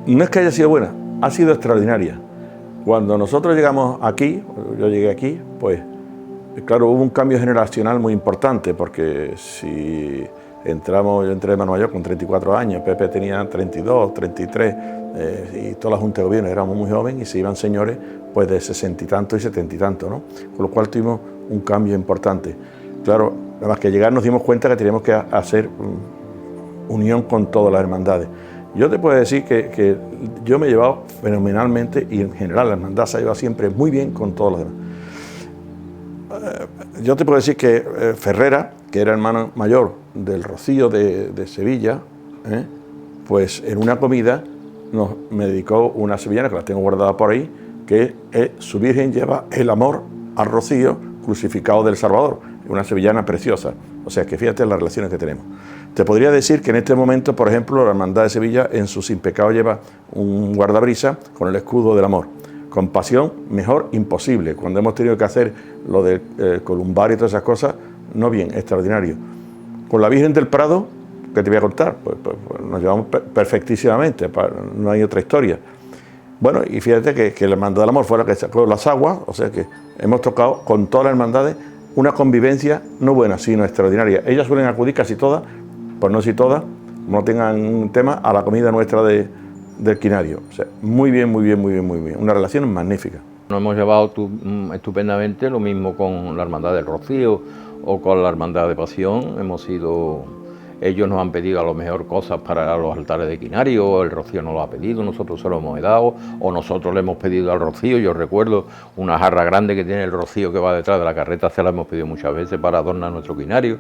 No es que haya sido buena, ha sido extraordinaria. Cuando nosotros llegamos aquí, yo llegué aquí, pues claro, hubo un cambio generacional muy importante, porque si yo entré de Manuel con 34 años, Pepe tenía 32, 33, y toda la Junta de Gobierno éramos muy jóvenes y se iban señores pues de 60 y tanto y 70 y tanto, ¿no? Con lo cual tuvimos un cambio importante. Claro, nada más que llegar nos dimos cuenta que teníamos que hacer unión con todas las hermandades. Yo te puedo decir que yo me he llevado fenomenalmente, y en general la hermandad se ha llevado siempre muy bien con todos los demás. Yo te puedo decir que Ferrera, que era hermano mayor del Rocío de Sevilla, pues en una comida me dedicó una sevillana, que la tengo guardada por ahí, que su Virgen lleva el amor al Rocío crucificado del Salvador, una sevillana preciosa. O sea que fíjate las relaciones que tenemos. Te podría decir que en este momento, por ejemplo, la Hermandad de Sevilla en su Sin Pecado lleva un guardabrisa con el escudo del amor. Compasión, mejor imposible. Cuando hemos tenido que hacer lo del columbario y todas esas cosas, no bien, extraordinario. Con la Virgen del Prado, ¿qué te voy a contar? Pues nos llevamos perfectísimamente, no hay otra historia. Bueno, y fíjate que la Hermandad del Amor fue la que sacó las aguas, o sea que hemos tocado con todas las hermandades una convivencia no buena, sino extraordinaria. Ellas suelen acudir casi todas, por no decir todas, como no tengan un tema, a la comida nuestra del quinario. O sea, muy bien, muy bien, muy bien, muy bien. Una relación magnífica. Nos hemos llevado estupendamente, lo mismo con la Hermandad del Rocío o con la Hermandad de Pasión. Ellos nos han pedido a lo mejor cosas para los altares de quinario, el Rocío nos lo ha pedido, nosotros se lo hemos dado, o nosotros le hemos pedido al Rocío. Yo recuerdo una jarra grande que tiene el Rocío que va detrás de la carreta, se la hemos pedido muchas veces para adornar nuestro quinario.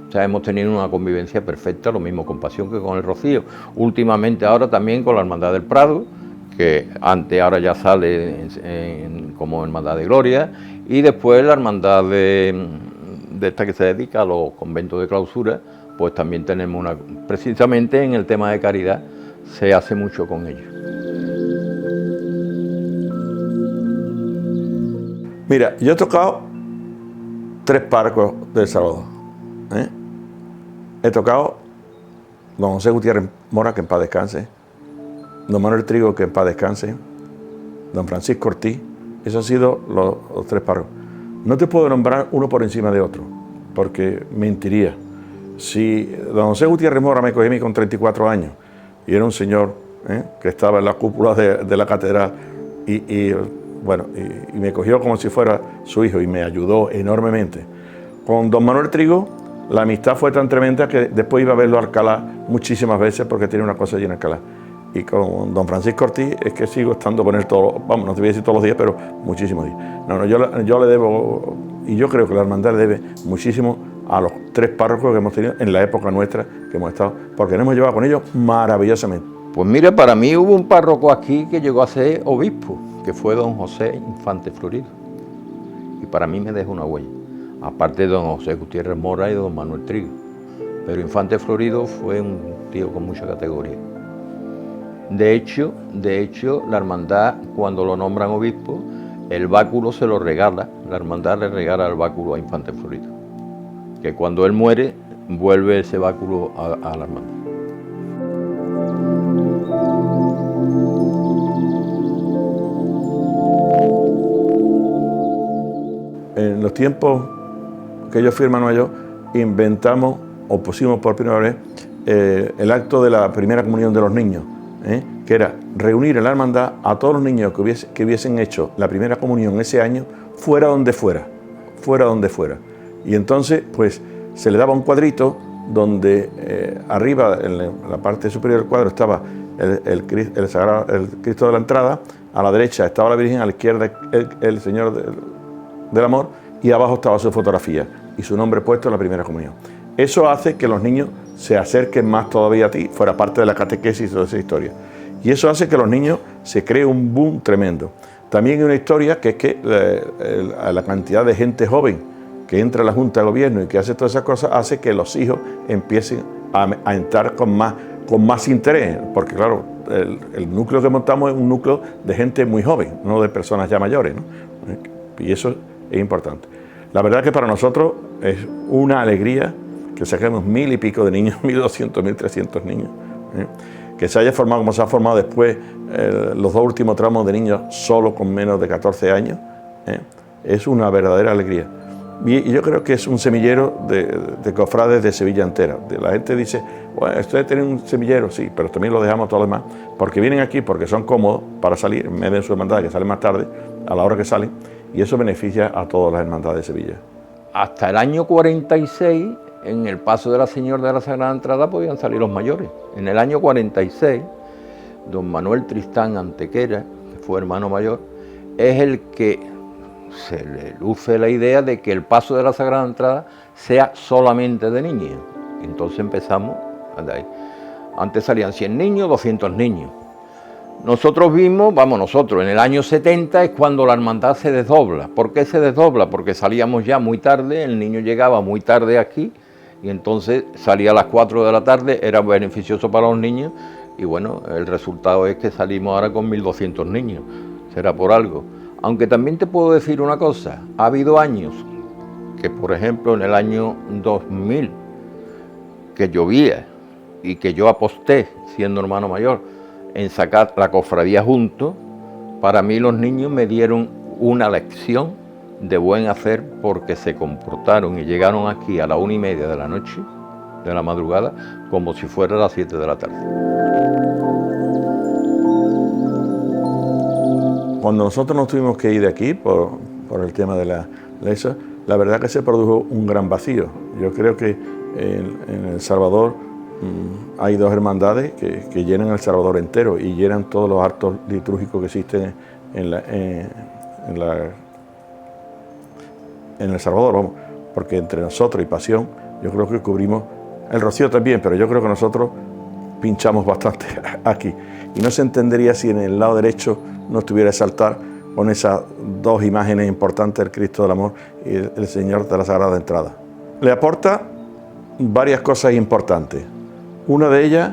O sea, hemos tenido una convivencia perfecta, lo mismo con Pasión que con el Rocío. Últimamente ahora también con la Hermandad del Prado, que ahora ya sale como Hermandad de Gloria, y después la Hermandad de esta que se dedica a los conventos de clausura, pues también tenemos precisamente en el tema de caridad, se hace mucho con ellos. Mira, yo he tocado 3 párrocos del Salvador. He tocado don José Gutiérrez Mora, que en paz descanse, don Manuel Trigo, que en paz descanse, don Francisco Ortiz. Esos han sido los 3 párrocos. No te puedo nombrar uno por encima de otro, porque mentiría. Si don José Gutiérrez Mora me cogió a mí con 34 años y era un señor que estaba en la cúpula de la catedral y me cogió como si fuera su hijo y me ayudó enormemente. Con don Manuel Trigo la amistad fue tan tremenda que después iba a verlo a Alcalá muchísimas veces porque tiene una cosa allí en Alcalá. Y con don Francisco Ortiz es que sigo estando con él no te voy a decir todos los días, pero muchísimos días. Yo le debo, y yo creo que la hermandad le debe muchísimo a los 3 párrocos que hemos tenido en la época nuestra que hemos estado, porque nos hemos llevado con ellos maravillosamente. Pues mira, para mí hubo un párroco aquí que llegó a ser obispo, que fue don José Infante Florido, y para mí me dejó una huella, aparte de don José Gutiérrez Mora y don Manuel Trigo, pero Infante Florido fue un tío con mucha categoría. De hecho, la hermandad, cuando lo nombran obispo, el báculo se lo regala, la hermandad le regala el báculo a Infante Florido, que cuando él muere, vuelve ese báculo a la hermandad. En los tiempos que yo fui hermano mayor, inventamos o pusimos por primera vez el acto de la primera comunión de los niños, que era reunir en la hermandad a todos los niños que hubiesen hecho la primera comunión ese año, fuera donde fuera. Y entonces, pues, se le daba un cuadrito donde arriba, en la parte superior del cuadro, estaba el Cristo de la entrada, a la derecha estaba la Virgen, a la izquierda el Señor del Amor, y abajo estaba su fotografía y su nombre puesto en la primera comunión. Eso hace que los niños se acerquen más todavía a ti, fuera parte de la catequesis y toda esa historia. Y eso hace que los niños se cree un boom tremendo. También hay una historia que es que la cantidad de gente joven que entra a la Junta de Gobierno y que hace todas esas cosas, hace que los hijos empiecen a entrar con más interés, porque claro, el núcleo que montamos es un núcleo de gente muy joven, no de personas ya mayores, ¿no? Y eso es importante. La verdad que para nosotros es una alegría que saquemos 1000 y pico de niños, 1200, 1300 niños, que se haya formado como se ha formado después los 2 últimos tramos de niños solo con menos de 14 años, es una verdadera alegría. Y yo creo que es un semillero de cofrades de Sevilla entera. La gente dice, bueno, ustedes tienen un semillero, sí, pero también lo dejamos todo lo demás, porque vienen aquí porque son cómodos para salir, en vez de su hermandad que salen más tarde, a la hora que salen, y eso beneficia a todas las hermandades de Sevilla. Hasta el año 46, en el paso de la Señora de la Sagrada Entrada podían salir los mayores. En el año 46, don Manuel Tristán Antequera, que fue hermano mayor, es el que se le luce la idea de que el paso de la Sagrada Entrada sea solamente de niños. Entonces empezamos de ahí. Antes salían 100 niños, 200 niños. Nosotros vimos, en el año 70 es cuando la hermandad se desdobla. ¿Por qué se desdobla? Porque salíamos ya muy tarde, el niño llegaba muy tarde aquí y entonces salía a las 4 de la tarde, era beneficioso para los niños y bueno, el resultado es que salimos ahora con 1.200 niños. Será por algo. Aunque también te puedo decir una cosa, ha habido años que, por ejemplo, en el año 2000, que llovía y que yo aposté, siendo hermano mayor, en sacar la cofradía juntos, para mí los niños me dieron una lección de buen hacer porque se comportaron y llegaron aquí a la 1:30 de la noche, de la madrugada, como si fuera a las 7 de la tarde. Cuando nosotros nos tuvimos que ir de aquí por el tema de la ESA, la verdad que se produjo un gran vacío. Yo creo que en El Salvador hay dos hermandades que llenan El Salvador entero y llenan todos los actos litúrgicos que existen en El Salvador, vamos, porque entre nosotros y Pasión yo creo que cubrimos, el Rocío también, pero yo creo que nosotros pinchamos bastante aquí y no se entendería si en el lado derecho no estuviera ese altar con esas dos imágenes importantes, el Cristo del Amor y el Señor de la Sagrada Entrada. Le aporta varias cosas importantes. Una de ellas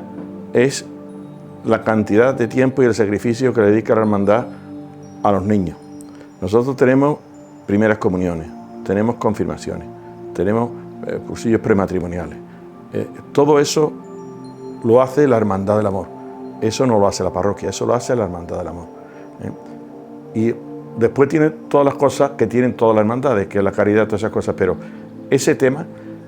es la cantidad de tiempo y el sacrificio que le dedica la hermandad a los niños. Nosotros tenemos primeras comuniones, tenemos confirmaciones, tenemos cursillos prematrimoniales. Todo eso lo hace la Hermandad del Amor. Eso no lo hace la parroquia, eso lo hace la Hermandad del Amor. Y después tiene todas las cosas que tienen todas las hermandades, que es la caridad, todas esas cosas, pero ese tema,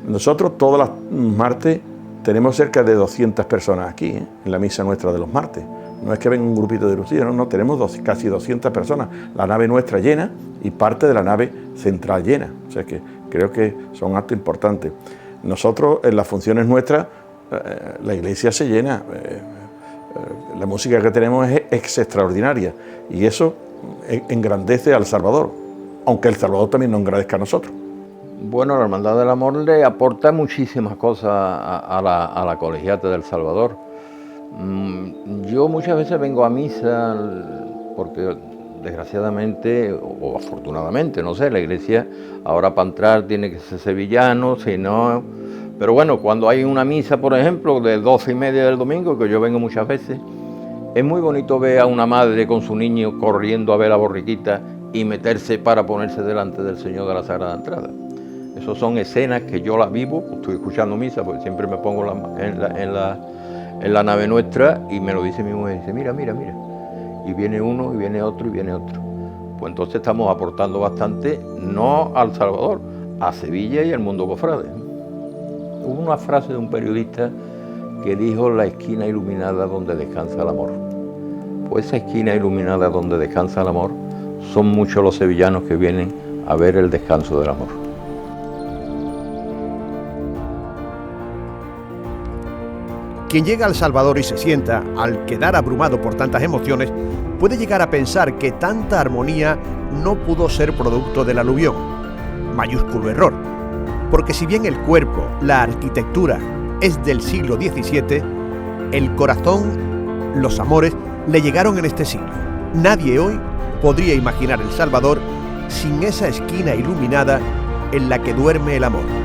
nosotros todos los martes tenemos cerca de 200 personas aquí, en la misa nuestra de los martes. No es que venga un grupito de Lucía, no, tenemos casi 200 personas, la nave nuestra llena y parte de la nave central llena, o sea que creo que son actos importantes. Nosotros en las funciones nuestras, la iglesia se llena, la música que tenemos es extraordinaria y eso engrandece al Salvador, aunque el Salvador también nos engrandezca a nosotros. Bueno, la Hermandad del Amor le aporta muchísimas cosas a la colegiata del Salvador. Yo muchas veces vengo a misa porque desgraciadamente o afortunadamente, no sé, la iglesia ahora para entrar tiene que ser sevillano, si no... Pero bueno, cuando hay una misa, por ejemplo, de 12:30 del domingo, que yo vengo muchas veces, es muy bonito ver a una madre con su niño corriendo a ver la borriquita y meterse para ponerse delante del Señor de la Sagrada Entrada. Esas son escenas que yo las vivo, estoy escuchando misa, porque siempre me pongo en la nave nuestra y me lo dice mi mujer, dice, mira, mira, mira. Y viene uno, y viene otro, y viene otro. Pues entonces estamos aportando bastante, no al Salvador, a Sevilla y al mundo cofrade. Hubo una frase de un periodista que dijo la esquina iluminada donde descansa el amor. Pues esa esquina iluminada donde descansa el amor son muchos los sevillanos que vienen a ver el descanso del amor. Quien llega al Salvador y se sienta, al quedar abrumado por tantas emociones, puede llegar a pensar que tanta armonía no pudo ser producto del aluvión. Mayúsculo error, porque si bien el cuerpo, la arquitectura, es del siglo XVII, el corazón, los amores, le llegaron en este siglo. Nadie hoy podría imaginar El Salvador sin esa esquina iluminada en la que duerme el amor.